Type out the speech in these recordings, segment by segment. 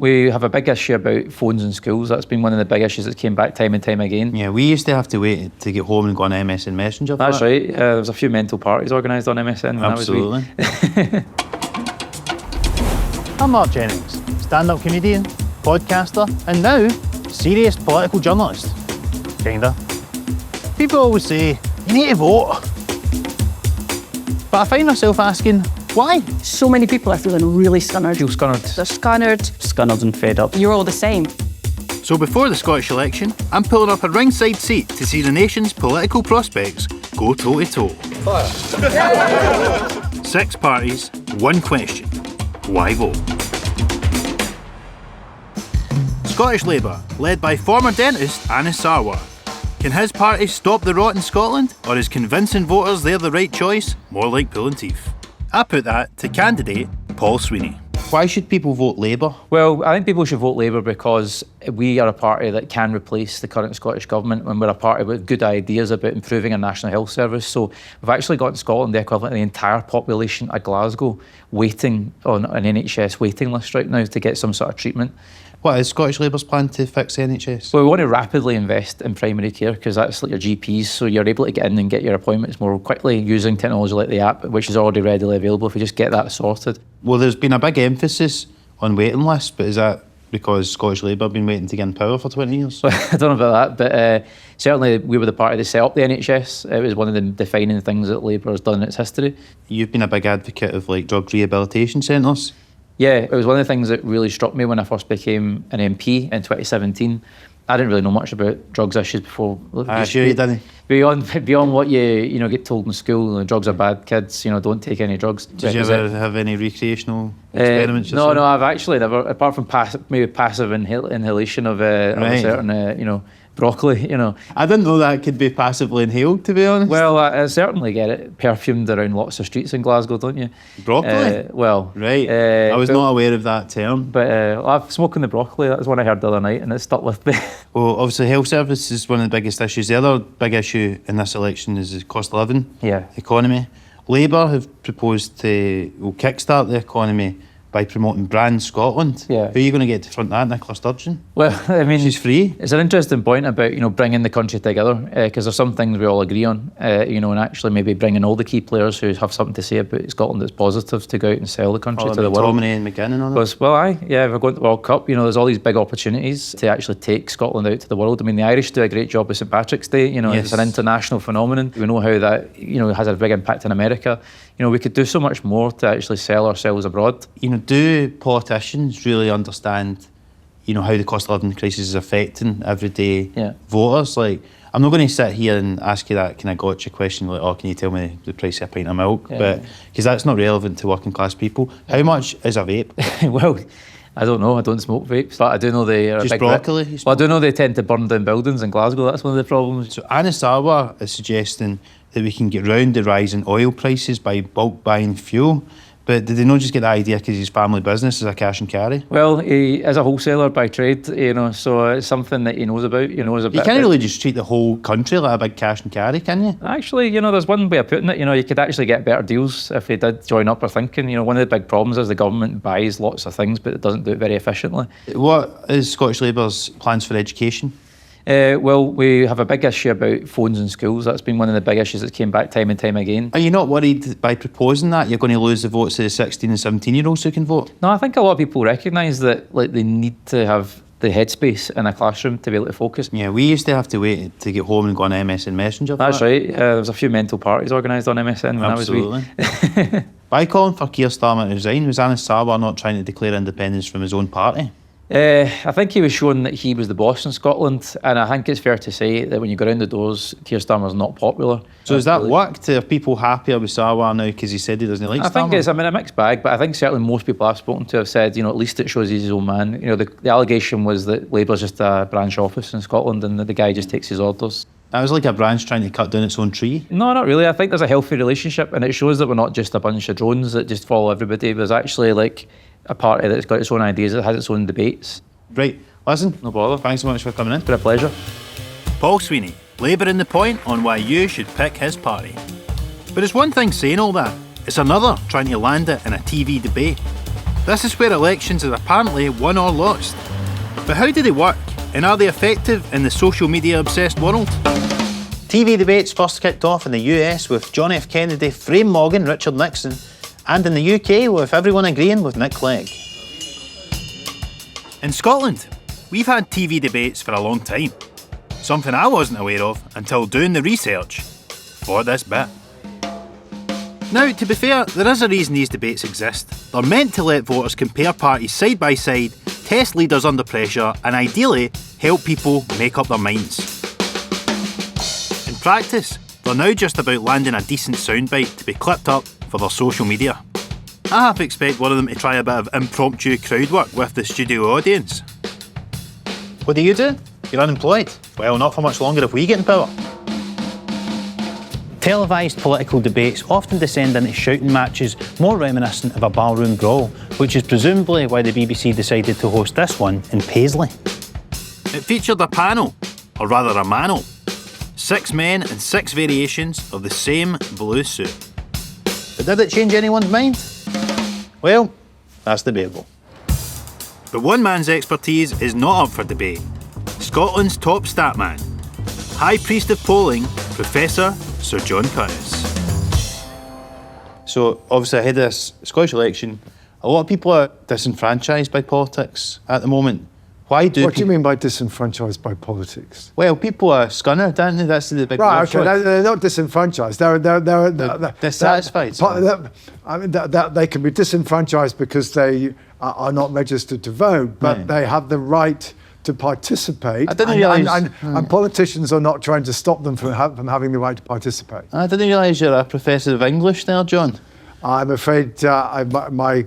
We have a big issue about phones in schools. That's been one of the big issues that came back time and time again. Yeah, we used to have to wait to get home and go on MSN Messenger. That's right. There was a few mental parties organised on MSN when Absolutely. I was wee. I'm Marc Jennings, stand-up comedian, podcaster, and now serious political journalist. Kinda. People always say, you need to vote. But I find myself asking, why? So many people are feeling really scunnered. Feel scunnered. They're scunnered. Scunnered and fed up. You're all the same. So before the Scottish election, I'm pulling up a ringside seat to see the nation's political prospects go toe-to-toe. Fire. 6 parties, 1 question. Why vote? Scottish Labour, led by former dentist Anis Sarwar. Can his party stop the rot in Scotland, or is convincing voters they're the right choice more like pulling teeth? I put that to candidate Paul Sweeney. Why should people vote Labour? Well, I think people should vote Labour because we are a party that can replace the current Scottish Government, and we're a party with good ideas about improving our National Health Service. So we've actually got in Scotland the equivalent of the entire population of Glasgow waiting on an NHS waiting list right now to get some sort of treatment. What is Scottish Labour's plan to fix the NHS? Well, we want to rapidly invest in primary care because that's like your GPs, so you're able to get in and get your appointments more quickly using technology like the app, which is already readily available if we just get that sorted. Well, there's been a big emphasis on waiting lists, but is that because Scottish Labour have been waiting to get in power for 20 years? I don't know about that, but certainly we were the party that set up the NHS. It was one of the defining things that Labour has done in its history. You've been a big advocate of like drug rehabilitation centres. Yeah, it was one of the things that really struck me when I first became an MP in 2017. I didn't really know much about drugs issues before. Sure you didn't. Beyond what you get told in school, drugs are bad, kids, don't take any drugs. Did you ever have any recreational experiments? No, I've actually never, apart from passive inhalation of a certain, broccoli, I didn't know that could be passively inhaled, to be honest. Well, I certainly get it perfumed around lots of streets in Glasgow, don't you? Broccoli? Right. I was not aware of that term. But I've smoking the broccoli, that was one I heard the other night, and it stuck with me. Well, obviously health service is one of the biggest issues. The other big issue in this election is the cost of living, economy. Labour have proposed to kickstart the economy by promoting Brand Scotland. Yeah. Who are you going to get to front that? Nicola Sturgeon? Well, I mean, she's free. It's an interesting point about bringing the country together because there's some things we all agree on. And actually maybe bringing all the key players who have something to say about Scotland that's positive to go out and sell the country to the world. Tommy and McGinn and all that. Because, if we're going to the World Cup, there's all these big opportunities to actually take Scotland out to the world. I mean, the Irish do a great job with St Patrick's Day. Yes. It's an international phenomenon. We know how that has a big impact in America. We could do so much more to actually sell ourselves abroad. Do politicians really understand, how the cost of living crisis is affecting everyday voters? Like, I'm not going to sit here and ask you that kind of gotcha question, like, can you tell me the price of a pint of milk? But because that's not relevant to working class people. How much is a vape? Well, I don't know. I don't smoke vapes, but I do know they are just big broccoli. Well, I do know they tend to burn down buildings in Glasgow. That's one of the problems. So Anis Sarwar is suggesting that we can get round the rise in oil prices by bulk buying fuel. But did they not just get the idea because his family business is a cash and carry? Well, he is a wholesaler by trade, so it's something that he knows about. You can't really just treat the whole country like a big cash and carry, can you? Actually, there's one way of putting it. You could actually get better deals if he did join up or thinking. One of the big problems is the government buys lots of things, but it doesn't do it very efficiently. What is Scottish Labour's plans for education? Well, we have a big issue about phones in schools. That's been one of the big issues that came back time and time again. Are you not worried by proposing that you're going to lose the votes of the 16 and 17-year-olds who can vote? No, I think a lot of people recognise that they need to have the headspace in a classroom to be able to focus. Yeah, we used to have to wait to get home and go on MSN Messenger. That's right. There was a few mental parties organised on MSN when I was wee. By calling for Keir Starmer to resign, was Anis Sarwar not trying to declare independence from his own party? I think he was showing that he was the boss in Scotland, and I think it's fair to say that when you go around the doors, Keir Starmer's not popular. So has that worked? Are people happier with Sarwar now because he said he doesn't like Starmer? I think it's a mixed bag, but I think certainly most people I've spoken to have said, at least it shows he's his own man. The allegation was that Labour's just a branch office in Scotland and that the guy just takes his orders. That was like a branch trying to cut down its own tree. No, not really. I think there's a healthy relationship, and it shows that we're not just a bunch of drones that just follow everybody. There's actually a party that's got its own ideas, that has its own debates. Right, listen. No bother. Thanks so much for coming in. It's been a pleasure. Paul Sweeney, labouring the point on why you should pick his party. But it's one thing saying all that, it's another trying to land it in a TV debate. This is where elections are apparently won or lost. But how do they work? And are they effective in the social media obsessed world? TV debates first kicked off in the US with John F. Kennedy frame-mogging Richard Nixon, and in the UK with everyone agreeing with Nick Clegg. In Scotland, we've had TV debates for a long time. Something I wasn't aware of until doing the research for this bit. Now, to be fair, there is a reason these debates exist. They're meant to let voters compare parties side by side, test leaders under pressure, and ideally help people make up their minds. In practice, they're now just about landing a decent soundbite to be clipped up for their social media. I half expect one of them to try a bit of impromptu crowd work with the studio audience. What do? You're unemployed? Well, not for much longer if we get in power. Televised political debates often descend into shouting matches more reminiscent of a barroom brawl, which is presumably why the BBC decided to host this one in Paisley. It featured a panel, or rather a manel. 6 men and 6 variations of the same blue suit. But did it change anyone's mind? Well, that's debatable. But one man's expertise is not up for debate. Scotland's top statman, High Priest of Polling, Professor Sir John Curtice. So, obviously, ahead of this Scottish election, a lot of people are disenfranchised by politics at the moment. What do you mean by disenfranchised by politics? Well, people are scunnered, aren't they? That's the big right. Okay, they're not disenfranchised. They're dissatisfied. They can be disenfranchised because they are not registered to vote, but they have the right to participate. I didn't realise. And politicians are not trying to stop them from having the right to participate. I didn't realise you're a professor of English there, John. I'm afraid my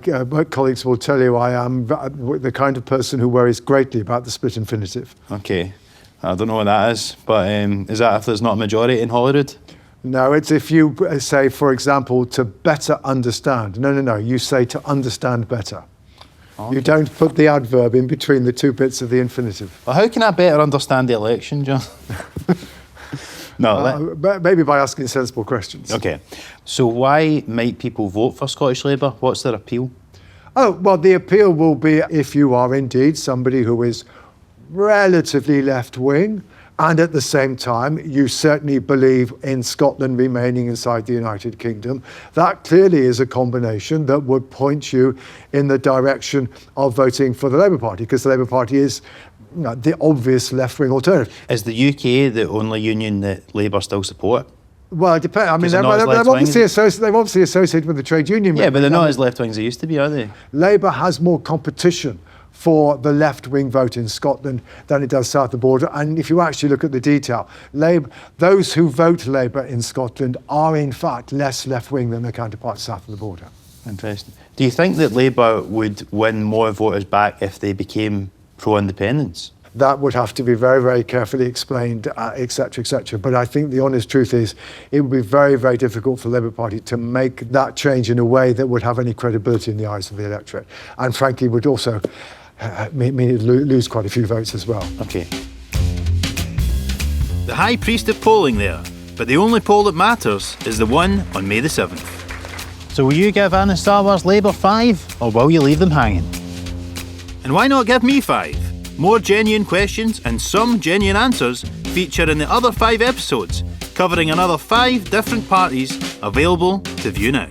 colleagues will tell you I am the kind of person who worries greatly about the split infinitive. Okay. I don't know what that is, but is that if there's not a majority in Holyrood? No, it's if you say, for example, to better understand. No, you say to understand better. Okay. You don't put the adverb in between the two bits of the infinitive. Well, how can I better understand the election, John? No, maybe by asking sensible questions. Okay. So why might people vote for Scottish Labour? What's their appeal? Oh, well, the appeal will be if you are indeed somebody who is relatively left-wing, and at the same time, you certainly believe in Scotland remaining inside the United Kingdom. That clearly is a combination that would point you in the direction of voting for the Labour Party, because the Labour Party is the obvious left-wing alternative. Is the UK the only union that Labour still support? Well, it depends. I mean, they're obviously associated with the trade union. Yeah, but they're not as left-wing as they used to be, are they? Labour has more competition for the left-wing vote in Scotland than it does south of the border. And if you actually look at the detail, those who vote Labour in Scotland are in fact less left-wing than their counterparts south of the border. Interesting. Do you think that Labour would win more voters back if they became pro-independence? That would have to be very, very carefully explained, etc., etc. But I think the honest truth is it would be very, very difficult for the Labour Party to make that change in a way that would have any credibility in the eyes of the electorate. And frankly, would also mean it lose quite a few votes as well. Okay. The High Priest of Polling there, but the only poll that matters is the one on May the 7th. So will you give Anna Star Wars Labour 5, or will you leave them hanging? And why not give me 5? More genuine questions and some genuine answers feature in the other 5 episodes, covering another 5 different parties available to view now.